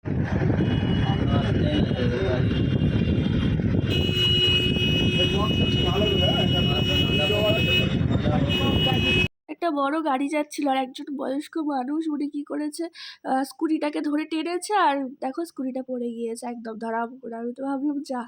একটা বড় গাড়ি যাচ্ছিল আর একজন বয়স্ক মানুষ উনি কি করেছে, স্কুটিটাকে ধরে টেনেছে আর দেখো স্কুটিটা পড়ে গিয়েছে একদম ধরাম করে। আমি তো ভাবলাম যা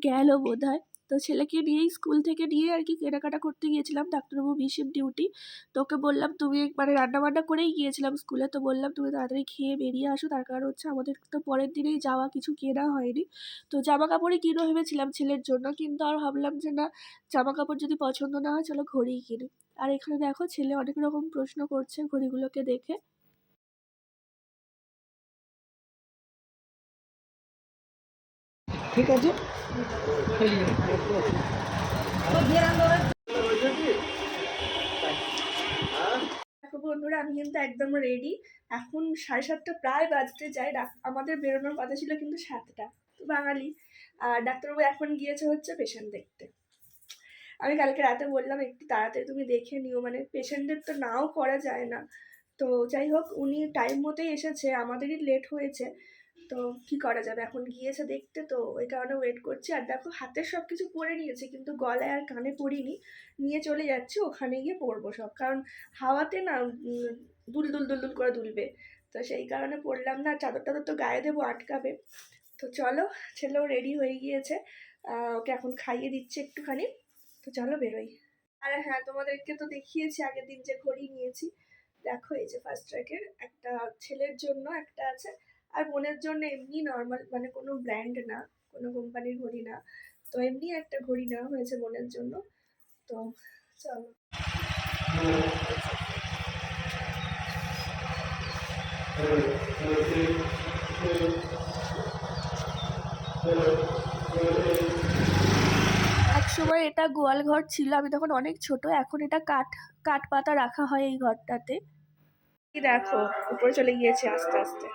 গেল বোধহয়। তো ছেলেকে নিয়েই স্কুল থেকে নিয়ে আর কি কেনাকাটা করতে গিয়েছিলাম, ডাক্তারবাবু বিশেষ ডিউটি। তো ওকে বললাম তুমি মানে রান্নাবান্না করেই গিয়েছিলাম স্কুলে, তো বললাম তুমি তাড়াতাড়ি খেয়ে বেরিয়ে আসো, তার কারণ হচ্ছে আমাদের তো পরের দিনেই যাওয়া, কিছু কেনা হয়নি। তো জামা কাপড়ই কিনো ভেবেছিলাম ছেলের জন্য, কিন্তু আর ভাবলাম যে না, জামা কাপড় যদি পছন্দ না হয় চলো ঘড়িই কিনি। আর এখানে দেখো ছেলে অনেক রকম প্রশ্ন করছে ঘড়িগুলোকে দেখে। ঠিক আছে। দেখো বন্ধুরা, আমি কিন্তু একদম রেডি। এখন 7:30 প্রায় বাজতে যায়, আমাদের বেরোনোর কথা ছিল কিন্তু 7টা, তো বাঙালি। আর ডাক্তারবাবু এখন গিয়েছে হচ্ছে পেশেন্ট দেখতে। আমি কালকে রাতে বললাম একটু তাড়াতাড়ি তুমি দেখে নিও, মানে পেশেন্টদের তো নাও করা যায় না। তো যাই হোক, উনি টাইম মতোই এসেছে, আমাদেরই লেট হয়েছে। তো কি করা যাবে, এখন গিয়েছে দেখতে, তো ওই কারণে ওয়েট করছি। আর দেখো হাতের সব কিছু পরে নিয়েছে, কিন্তু গলায় আর কানে পরিনি, নিয়ে চলে যাচ্ছি, ওখানে গিয়ে পরবো সব। কারণ হাওয়াতে না দুল দুল দুল দুল করে দুলবে, তো সেই কারণে পরলাম না। চাদর টাদর তো গায়ে দেবো, আটকাবে। তো চলো, ছেলেও রেডি হয়ে গিয়েছে, ওকে এখন খাইয়ে দিচ্ছে একটুখানি। তো চলো বেরোই। আর হ্যাঁ, তোমাদেরকে তো দেখিয়েছি আগের দিন যে ঘড়ি নিয়েছি। দেখো এই যে ফার্স্ট ট্র্যাকের একটা, ছেলের জন্য একটা আছে, আর বোনের জন্য এমনি নর্মাল, মানে কোনো ব্র্যান্ড না, কোনো কোম্পানির ঘড়ি না। তো এমনি একটা ঘড়ি নেওয়া হয়েছে বোনের জন্য। তো চলো। এক সময় এটা গোয়াল ঘর ছিল, আমি তখন অনেক ছোট, এখন এটা কাঠ কাঠ পাতা রাখা হয় এই ঘরটাতে। দেখো উপরে চলে গিয়েছে আস্তে আস্তে।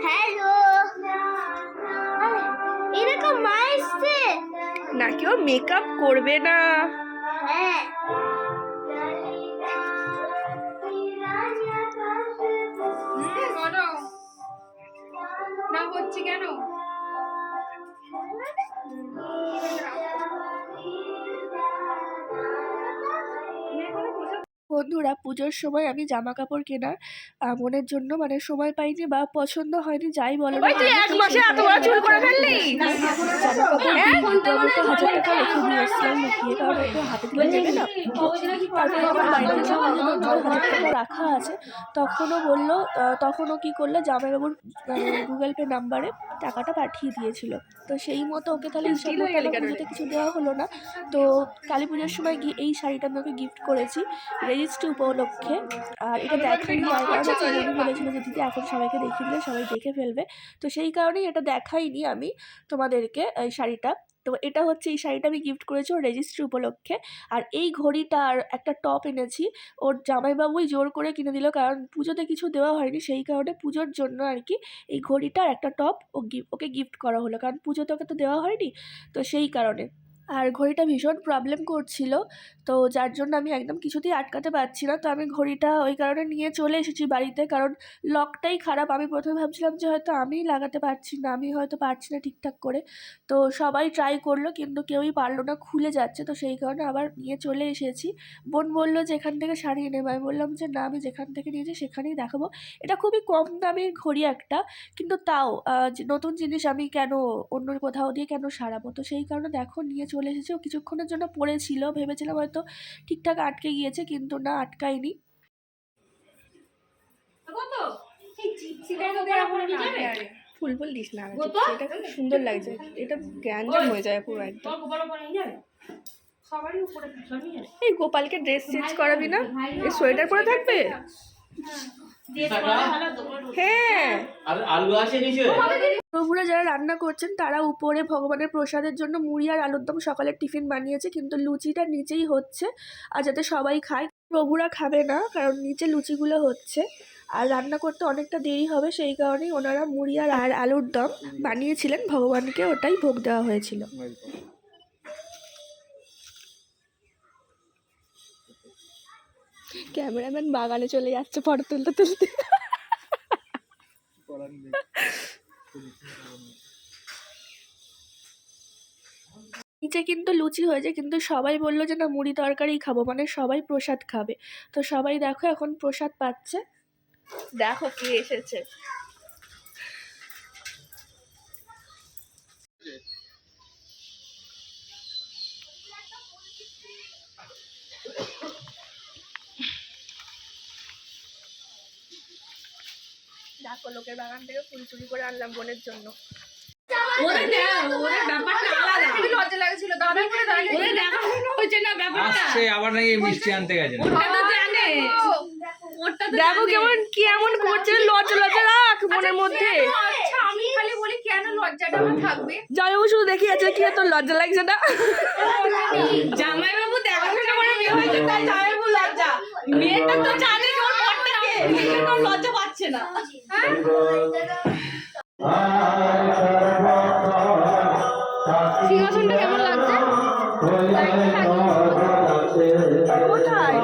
হ্যালো, এরকম মা এসছে না, কেউ মেকআপ করবে না। হ্যাঁ, না হচ্ছে কেন? বন্ধুরা, পুজোর সময় আমি জামা কাপড় কেনার বোনের জন্য মানে সময় পাইনি বা পছন্দ হয়নি, যাই বলো না। জামা কাপড় দিইনি, তো আমি তো 1000 টাকা রেখে দিয়ে এসেছিলাম লুকিয়ে, কারণ ওকে হাতে দিলে দেবে না। তারপরে যখন বাড়িতে এসে বললো তোর 1000 টাকা রাখা আছে, তখনও বললো, তখনও কি করলো, জামাইবাবুর মানে গুগল পে নাম্বারে টাকাটা পাঠিয়ে দিয়েছিল। তো সেই মতো ওকে তাহলে হিসাব মতো আমার পুজোতে কিছু দেওয়া হলো না। তো কালী পুজোর সময় গিয়ে এই শাড়িটা আমি ওকে গিফট করেছি রেজিস্ট্রি উপলক্ষে। আর এটা দেখাইনি, তার কারণ হচ্ছে উনি বলেছিল যে দিদি এখন সবাইকে দেখিয়ে দিলে সবাই দেখে ফেলবে, তো সেই কারণেই এটা দেখাইনি আমি তোমাদেরকে এই শাড়িটা। তো এটা হচ্ছে, এই শাড়িটা আমি গিফট করেছি ওর রেজিস্ট্রি উপলক্ষে। আর এই ঘড়িটা আর একটা টপ এনেছি, ওর জামাইবাবুই জোর করে কিনে দিল, কারণ পুজোতে কিছু দেওয়া হয়নি, সেই কারণে পুজোর জন্য আর কি এই ঘড়িটা আর একটা টপ ওকে গিফট করা হলো, কারণ পুজোতে ওকে তো দেওয়া হয়নি, তো সেই কারণে। আর ঘড়িটা ভীষণ প্রবলেম করছিল, তো যার জন্য আমি একদম কিছুতেই আটকাতে পারছি না। তো আমি ঘড়িটা ওই কারণে নিয়ে চলে এসেছি বাড়িতে, কারণ লকটাই খারাপ। আমি প্রথমে ভাবছিলাম যে হয়তো আমিই লাগাতে পারছি না, আমি হয়তো পারছি না ঠিকঠাক করে। তো সবাই ট্রাই করলো কিন্তু কেউই পারলো না, খুলে যাচ্ছে, তো সেই কারণে আবার নিয়ে চলে এসেছি। বোন বললো যে এখান থেকে সারিয়ে নেবে, আমি বললাম যে না, আমি যেখান থেকে নিয়েছি সেখানেই দেখাবো। এটা খুবই কম দামের ঘড়ি একটা, কিন্তু তাও নতুন জিনিস আমি কেন অন্য কোথাও দিয়ে কেন সারাবো, তো সেই কারণে দেখো নিয়ে চলে এসেছি। ও কিছুক্ষণের জন্য পড়েছিল, ভেবেছিলাম হয়তো ঠিকঠাক আটকে গিয়েছে, কিন্তু না, আটকায়নি। ফুল ফুল দিস না, এটা খুব সুন্দর লাগছে, এটা গ্যাঞ্জাম হয়ে যায় পুরো একদম। এই গোপালকে ড্রেস চেঞ্জ করাবি না, এই সোয়েটার পরে থাকবে। হ্যাঁ, প্রভুরা যারা রান্না করছেন তারা উপরে ভগবানের প্রসাদের জন্য মুড়ি আর আলুর দম সকালের টিফিন বানিয়েছে, কিন্তু লুচিটা নিচেই হচ্ছে, আর যাতে সবাই খায়। প্রভুরা খাবে না, কারণ নিচে লুচিগুলো হচ্ছে, আর রান্না করতে অনেকটা দেরি হবে, সেই কারণেই ওনারা মুড়ি আর আলুর দম বানিয়েছিলেন, ভগবানকে ওটাই ভোগ দেওয়া হয়েছিল। ক্যামেরাম্যান বাগানে চলে যাচ্ছে ফটো তুলতে তুলতে। নিচে কিন্তু লুচি হয়েছে, কিন্তু সবাই বললো যে না মুড়ি তরকারি খাবো, মানে সবাই প্রসাদ খাবে। তো সবাই দেখো এখন প্রসাদ পাচ্ছে। দেখো কে এসেছে। দেখো লোকের বাগান থেকে ফুল চুরি করে আনলাম বোনের জন্য। দেখো কেমন কি এমন করছে, লজ্জা লজ্জা রাখ মনের মধ্যে। আমি খালি বলি কেন লজ্জাটা আমার থাকবে? জামাইবাবু শুধু দেখে আছে, কি তোর লজ্জা লাগছে না? জামাইবাবু দেখাশোনা করে বিয়ে হয়েছে তাই জামাইবাবু লজ্জা। মেয়েটা তো জানে ওর বরটাকে, মেয়েটা তো লজ্জা পাচ্ছে না। সিংহাসনটা কেমন লাগছে? কোথায়?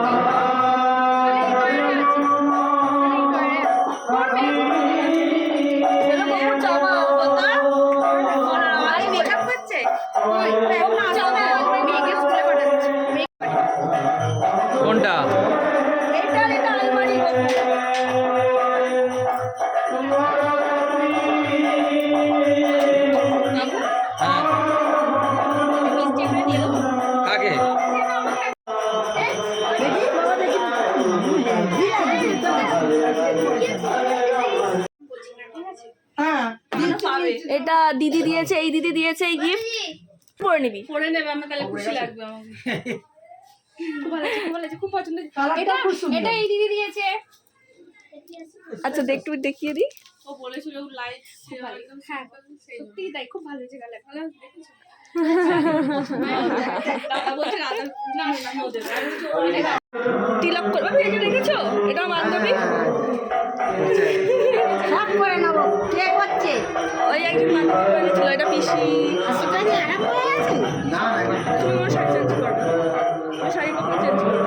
কোনটা? কাকে? এটা দিদি দিয়েছে, এই দিদি দিয়েছে এই গিফট। পরে নিবি, পরে নেবে, আমার তাহলে খুশি লাগবে। আমাকে খুব ভালো লাগছে, খুব ভালো লাগছে, খুব পছন্দ। এটা এই দিদি দিয়েছে। আচ্ছা একটু দেখিয়ে দিই। ও বলেছিল লাইট একদম। হ্যাঁ সত্যি তাই, খুব ভালো হয়েছে গালে। ভালো দেখেছো? দাদা বলছে রাধা না না ওদের তিলক করবে, এটা দেখেছো? এটা বান্ধবী সব করে নেবো। কে করছে? ওই একজন বান্ধবী বলেছিল এটা পিসি। আসলে আরাম হয়ে গেছে। তুমি ওর শাড়ি চেঞ্জ করবে, ওই শাড়ি কখন চেঞ্জ করবে?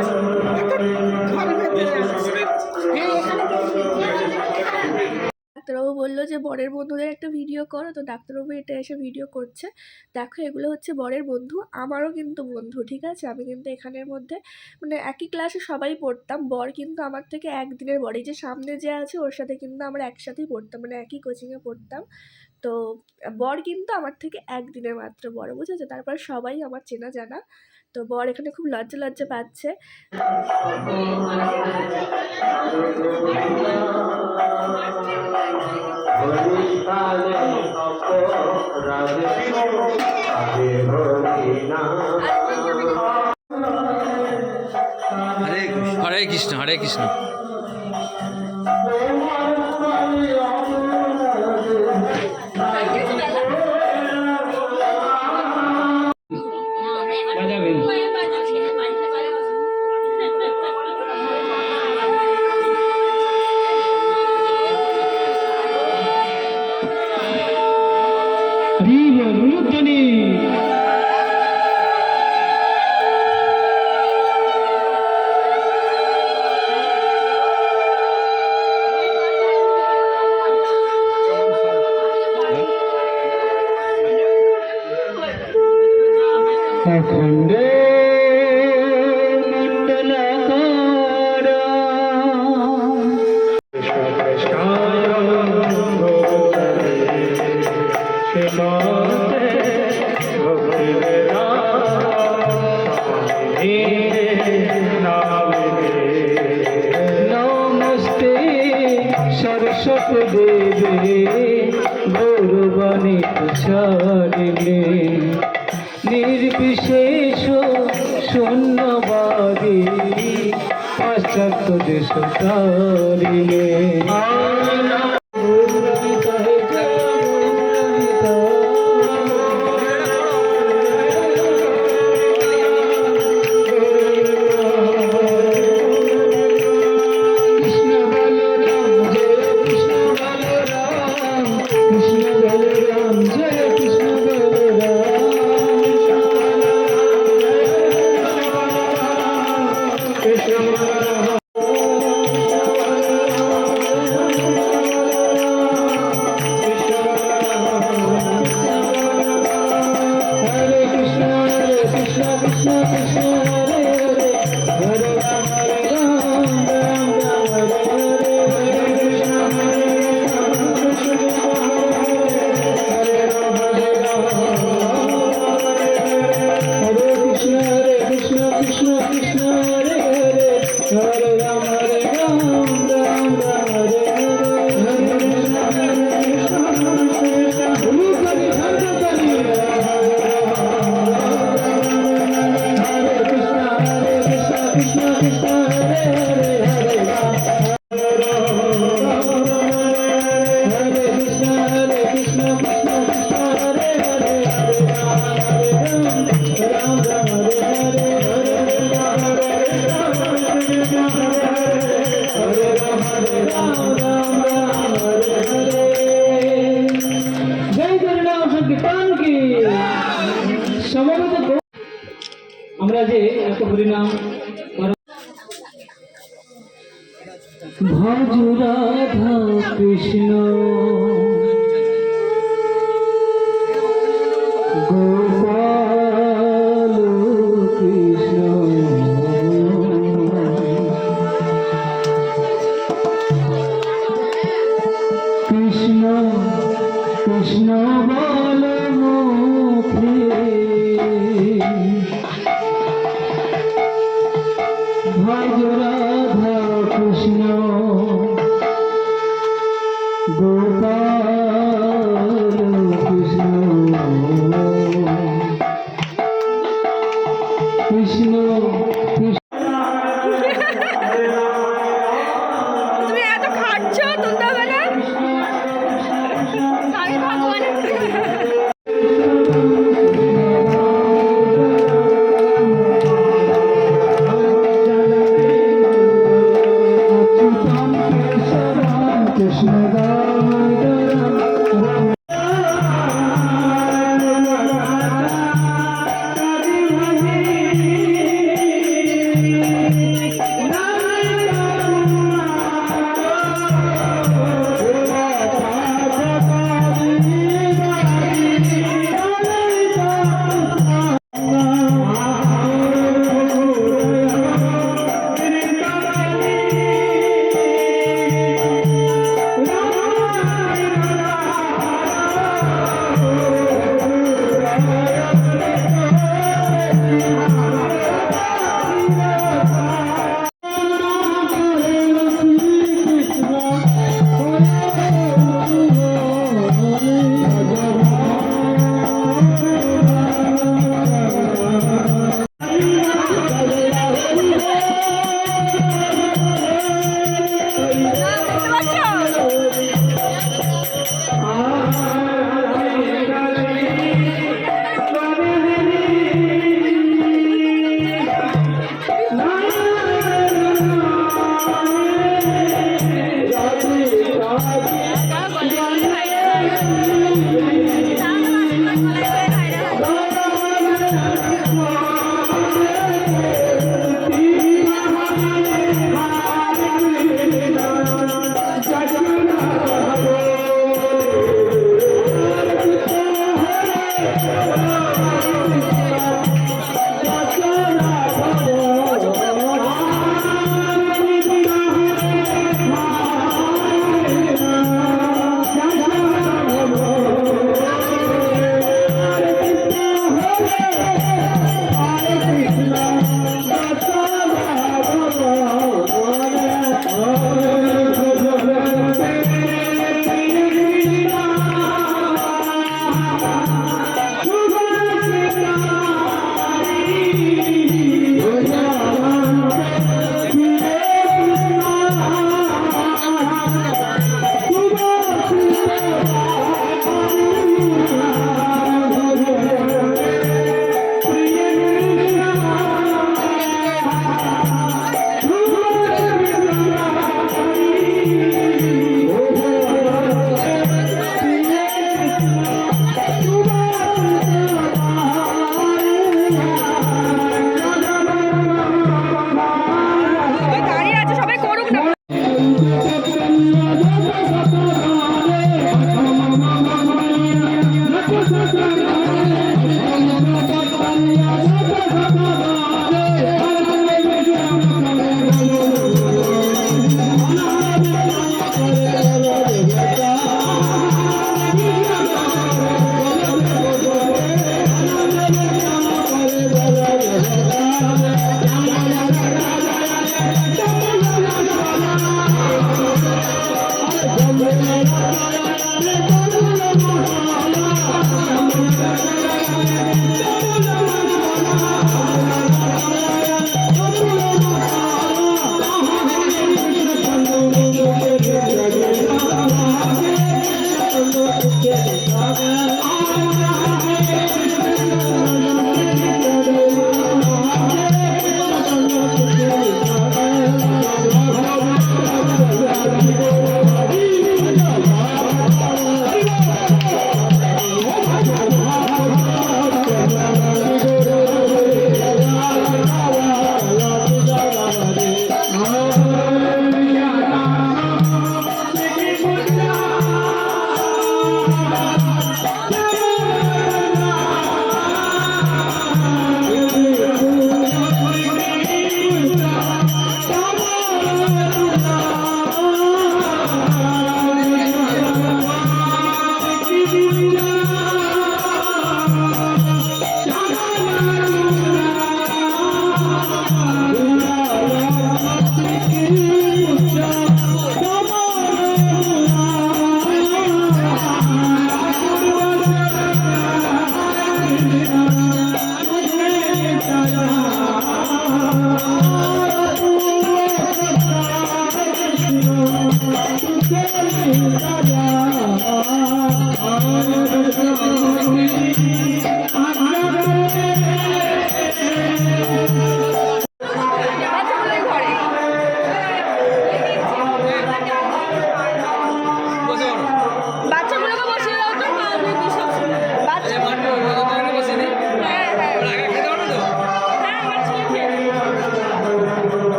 ডাক্তারবাবু বললো যে বরের বন্ধুদের একটা ভিডিও করো, তো ডাক্তারবাবু এটা এসে ভিডিও করছে। দেখো এগুলো হচ্ছে বরের বন্ধু, আমারও কিন্তু বন্ধু, ঠিক আছে? আমি কিন্তু এখানের মধ্যে মানে একই ক্লাসে সবাই পড়তাম। বর কিন্তু আমার থেকে একদিনের বড়, এই যে সামনে যে আছে ওর সাথে কিন্তু আমরা একসাথেই পড়তাম, মানে একই কোচিংয়ে পড়তাম। তো বর কিন্তু আমার থেকে একদিনের মাত্র বড়, বুঝেছো? তারপর সবাই আমার চেনা জানা। তো বর এখানে খুব লজ্জা লজ্জা পাচ্ছে। হরে কৃষ্ণ, হরে কৃষ্ণ। अखंडे मंडलाकारा नमस्ते सरस्वती देवी गौरवाणी तुषारिणी निर्विशेष शून्यवादी पाश्चात्य देशकारिणे ভজ রাধা কৃষ্ণ গোপাল কৃষ্ণ কৃষ্ণ কৃষ্ণ বল মুখে ভজ রাধা কৃষ্ণ গোপাল কৃষ্ণ কৃষ্ণ তুমি এত খাচ্ছ সন্ধ্যাবেলা আমি ভগবানের কৃষ্ণ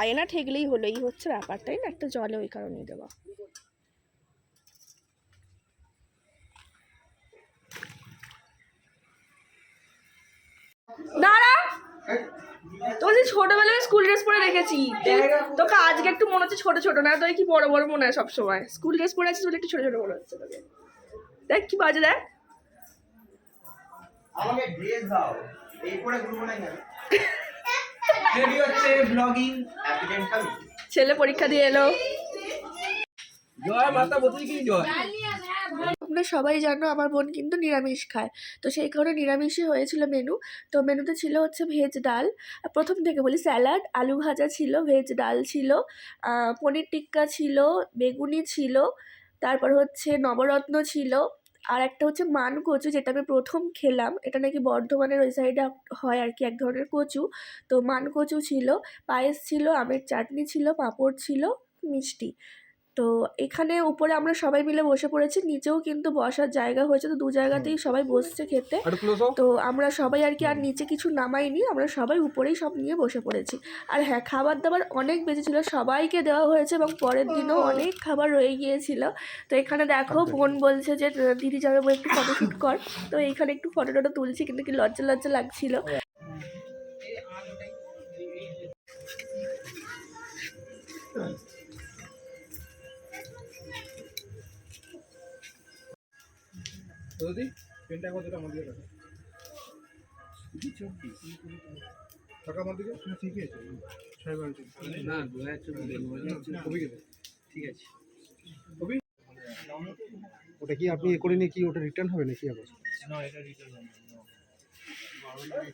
পায়ে না ঠেকলেই হলো, এই হচ্ছে ব্যাপার, তাই না? একটা জলে ওই কারণেই দেওয়া। দাঁড়া, তোর যে ছোটবেলায় স্কুল ড্রেস পরে দেখেছি, তোকে আজকে একটু মনে হচ্ছে ছোট ছোট, না তোর কি বড় বড় মনে হয় সবসময়? স্কুল ড্রেস পরে আছিস বলে একটু ছোট ছোট মনে হচ্ছে তোকে। দেখ কি বাজে, দেখ আমাকে ড্রেস দাও, এই পরে ঘুরবো না কেন? রেডি হচ্ছে ব্লগিং অ্যাপিডেন্ট খাবি। ছেলে পরীক্ষা দিয়ে এলো। জয় মাতা বলতে কি জয়? তোমরা সবাই জানো আমার বোন কিন্তু নিরামিষ খায়, তো সেই কারণে নিরামিষই হয়েছিল মেনু। তো মেনুতে ছিল হচ্ছে ভেজ ডাল, প্রথম থেকে বলি, স্যালাড, আলু ভাজা ছিল, ভেজ ডাল ছিল, পনির টিক্কা ছিল, বেগুনি ছিল, তারপর হচ্ছে নবরত্ন ছিল, আর একটা হচ্ছে মান কচু, যেটা আমি প্রথম খেলাম। এটা নাকি বর্ধমানের ওই সাইডে হয় আর কি, এক ধরনের কচু। তো মান কচু ছিল, পায়েস ছিল, আমের চাটনি ছিল, পাঁপড় ছিল, মিষ্টি। তো এখানে উপরে আমরা সবাই মিলে বসে পড়েছি, নিচেও কিন্তু বসার জায়গা হয়েছে, তো দু জায়গাতেই সবাই বসছে খেতে। তো আমরা সবাই আর কি আর নিচে কিছু নামাইনি, আমরা সবাই উপরেই সব নিয়ে বসে পড়েছি। আর হ্যাঁ, খাবার দাবার অনেক বেশি ছিল, সবাইকে দেওয়া হয়েছে এবং পরের দিনও অনেক খাবার রয়ে গিয়েছিল। তো এখানে দেখো বোন বলছে যে দিদি যাবে বলে একটু ফটোশ্যুট কর, তো এইখানে একটু ফটো টটো তুলছি, কিন্তু কি লজ্জা লজ্জা লাগছিল। যদি পেনটা কতটা মধ্যে রাখো, টাকা মধ্যে ঠিকই আছে, না ঠিক আছে। ওটা কি আপনি করে নিয়ে কি ওটা রিটার্ন হবে নাকি আবার? না, এটা রিটার্ন হবে না।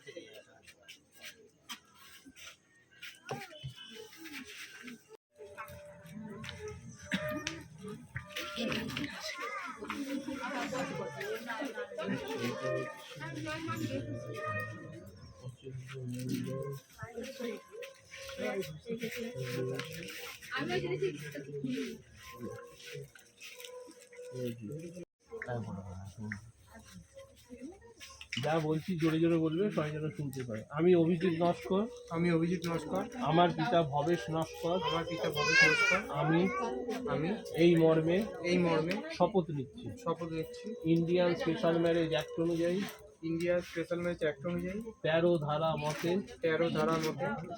যা বলছি জোরে জোরে বলবে, সবাই যেন শুনতে পায়। আমি অভিজিৎ নস্কর, আমার পিতা ভবেশ নস্কর, আমি এই মর্মে শপথ নিচ্ছি ইন্ডিয়ান স্পেশাল ম্যারেজ অ্যাক্ট অনুযায়ী 13 ধারা মতে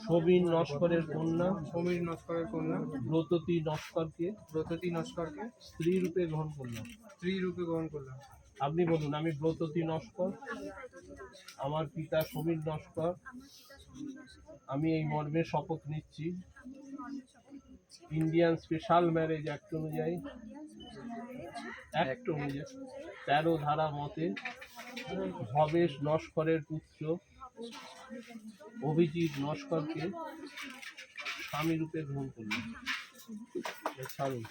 সমীর নস্করের কন্যা ব্রততী নস্করকে স্ত্রী রূপে গ্রহণ করলাম। আপনি বলুন। আমি ব্রততী নস্কর, আমার পিতা সমীর নস্কর, আমি এই মর্মে শপথ নিচ্ছি ইন্ডিয়ান স্পেশাল ম্যারেজ অ্যাক্ট অনুযায়ী 13 ধারা মতে ভবেশ নস্করের পুত্র অভিজিৎ নস্করকে স্বামী রূপে গ্রহণ করলাম। ছাড়ুন।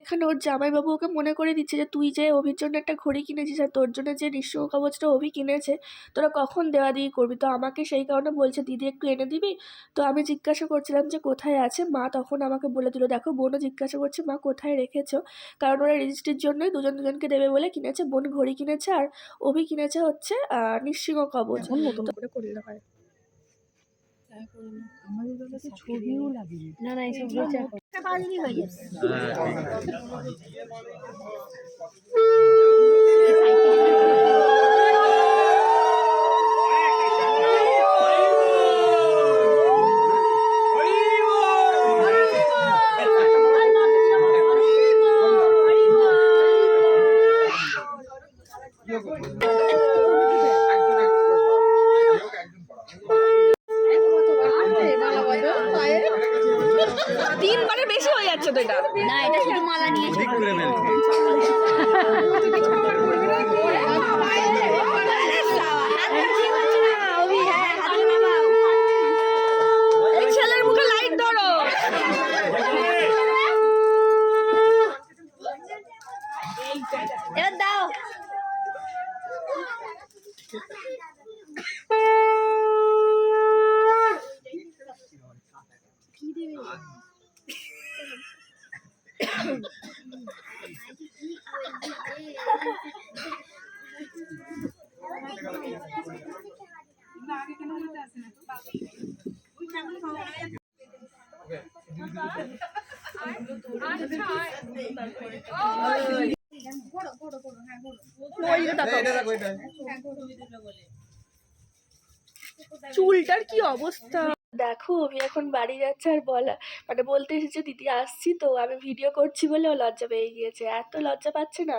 এখানে ওর জামাইবাবু ওকে মনে করে দিচ্ছে যে তুই যে অভির জন্য একটা ঘড়ি কিনেছিস আর তোর জন্য যে নিঃস্ব কবচটা অভি কিনেছে, তোরা কখন দেওয়া দিয়ে করবি। তো আমাকে সেই কারণে বলছে দিদি একটু এনে দিবি। তো আমি জিজ্ঞাসা করছিলাম যে কোথায় আছে, মা তখন আমাকে বলে দিল। দেখো, বোনও জিজ্ঞাসা করছে মা কোথায় রেখেছো, কারণ ওরা রেজিস্ট্রির জন্যই দুজনকে দেবে বলে কিনেছে। বোন ঘড়ি কিনেছে আর অভি কিনেছে হচ্ছে নিঃসিংহ কবচ। নতুন করে করলে হয় ছবিও লাগে না, না এইসব হয়ে যাবে। তিনবারের বেশি হয়ে যাচ্ছে তো এটা। না, এটা শুধু মালা নিয়ে এই ছেলের মুখে লাইট ধরো। এবার দাও। চুলটার কি অবস্থা দেখো। আমি এখন বাড়ি যাচ্ছি আর মানে বলতে এসেছে দিদি আসছি তো, আমি ভিডিও করছি বলে ও লজ্জা পেয়ে গিয়েছে, এত লজ্জা পাচ্ছে না।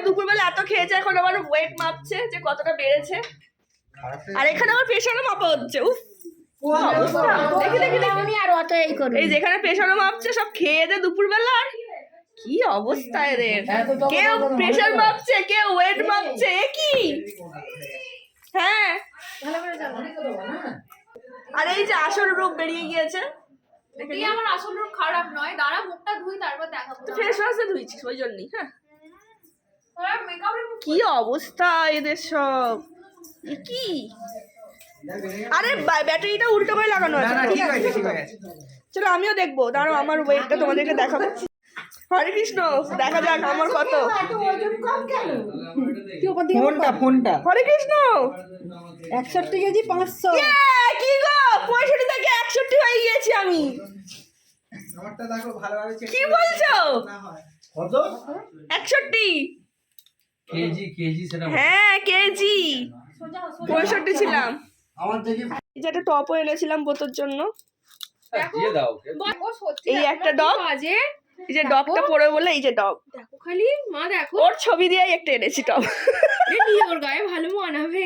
দুপুরবেলা এত খেয়েছে, এখন আমার ওয়েট মাপছে যে কতটা বেড়েছে, আর এখানে আমার প্রেশারও মাপা হচ্ছে। উফ দেখি দেখি দেখি আর অত এই করবে এই যেখানে প্রেশারও মাপছে, সব খেয়ে দে দুপুরবেলা। আর কি অবস্থা এদের, কেউ প্রেশার মাপছে, কেউ ওয়েট মাপছে, এ কি? হ্যাঁ, আর এই যে আসল রূপ বেরিয়ে গিয়েছে। আমার আসল রূপ খারাপ নয়, দাঁড়া মুখটা ধুই তারপর দেখাবো। ফেস ওয়াশে ধুইছিস ওই জন্যই। হ্যাঁ, মেকআপের কি অবস্থা এদের সব, এ কি? আরে ব্যাটারিটা উল্টো করে লাগানো আছে। ঠিক আছে, চলো আমিও দেখবো, দাঁড়াও আমার ওয়েটটা তোমাদেরকে দেখাবো। হরে কৃষ্ণ, দেখা যাক আমার কত। ফোনটা হরে কৃষ্ণ, 61 কেজি 500। কি গো 65 থেকে 61 হয়ে গিয়েছি আমি। আমারটা দেখো ভালোভাবে চেক কি বলছো? না হয় কত 61 কেজি সেটা হ্যাঁ কেজি, 65 ছিলাম। আমার থেকে এই যে একটা টপও এনেছিলাম বোতর জন্য, দিয়ে দাও। এই একটা ডগ, এই যে ডগটা পরে বলে এই যে ডগ, দেখো খালি মা দেখো ওর ছবি দিয়ে একটা এনেছি টপ। লিওর গায়ে ভালো মানাবে,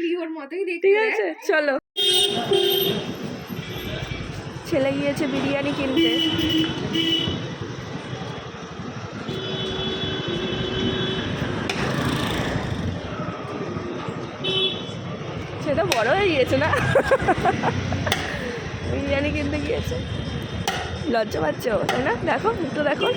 লিওর মতোই দেখতে। ঠিক আছে চলো। ছেলে গিয়েছে বিরিয়ানি কিনতে। সেটা বড় হয়ে গিয়েছে না, বিরিয়ানি কিনতে গিয়েছে। লজ্জা পাচ্ছ তাই না? দেখো মুখটা দেখো।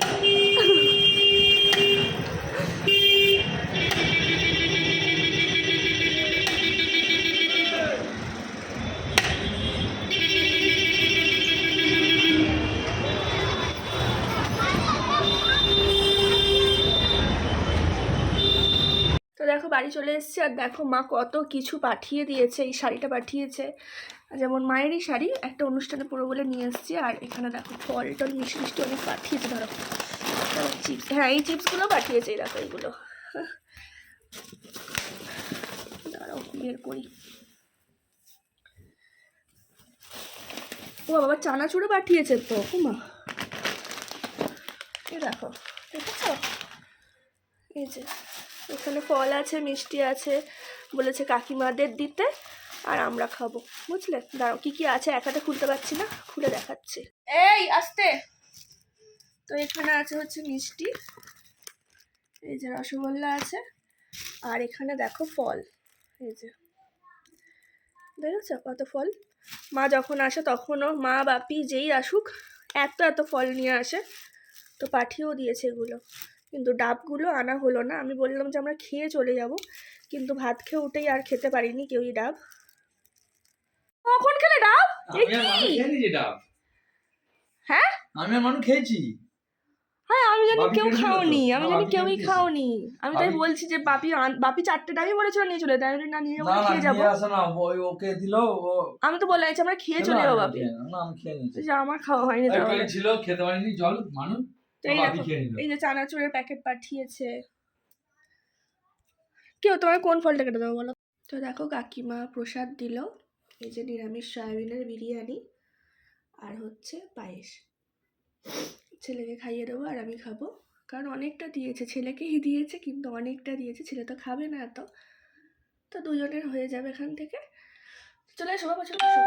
তো দেখো বাড়ি চলে এসেছি, আর দেখো মা কত কিছু পাঠিয়ে দিয়েছে। এই শাড়িটা পাঠিয়েছে, যেমন মায়েরই শাড়ি, একটা অনুষ্ঠানে পুরো বলে নিয়ে এসেছি। আর এখানে দেখো ফল টল মিষ্টি মিষ্টি অনেক পাঠিয়েছে। ধরো চিপস, হ্যাঁ এই চিপসগুলো পাঠিয়েছে। এই দেখো এইগুলো, দাঁড়াও বের করি। ও বাবা চানাচুরও পাঠিয়েছে তো মা, এই দেখো দেখেছো? এই যে এখানে ফল আছে, মিষ্টি আছে, বলেছে কাকিমাদের দিতে আর আমরা খাবো, বুঝলে? দাঁড়াও কি কি আছে এক হাতে খুলতে পারছি না, খুলে দেখাচ্ছি। এই আস্তে। তো এখানে আছে হচ্ছে মিষ্টি, এই যে রসগোল্লা আছে, আর এখানে দেখো ফল, এই যে দেখেছো কত ফল। মা যখন আসে তখনও, মা বাপি যেই আসুক এত এত ফল নিয়ে আসে। তো পাঠিয়েও দিয়েছে এগুলো, কিন্তু ডাবগুলো আনা হলো না। আমি বললাম যে আমরা খেয়ে চলে যাব, কিন্তু ভাত খেয়ে উঠেই আর খেতে পারিনি কেউই ডাব। কখন খেলে ডাব? হ্যাঁ আমি মানুষ খেয়েছি। হ্যাঁ আমি জানি বাপি কেউ খেয়েছিল তো? খাওনি, আমি না, জানি বাপি কেউই খেয়েছে। খাওনি। আমি তাই বাপি- বলছি যে বাপি 4টে ডাবই বলেছিল নিয়ে চলে, তাই আমি না নিয়ে যাবো, না খেয়ে যাবো। নিয়ে আসো না, ওকে দিল ও। আমি তো বললাম আমরা খেয়ে চলে যাবো বাপি। না আমি খেয়ে নিয়েছি। যে আমার খাওয়া হয়নি তাহলে। পেট ছিল খেতে পারিনি, জল মানুষ তো এই বাপি দেখো, খেয়ে নিল। এই যে চানাচুরের প্যাকেট পাঠিয়েছে। কেউ তোমার কোন ফলটা কেটে দেবো বলো? তো দেখো কাকিমা প্রসাদ দিল, এই যে নিরামিষ সয়াবিনের বিরিয়ানি আর হচ্ছে পায়েস। ছেলেকে খাইয়ে দেবো আর আমি খাবো, কারণ অনেকটা দিয়েছে, ছেলেকেই দিয়েছে কিন্তু অনেকটা দিয়েছে, ছেলে তো খাবে না এত, তো দুজনের হয়ে যাবে এখান থেকে। চলে এসো বাবা, চলে এসো।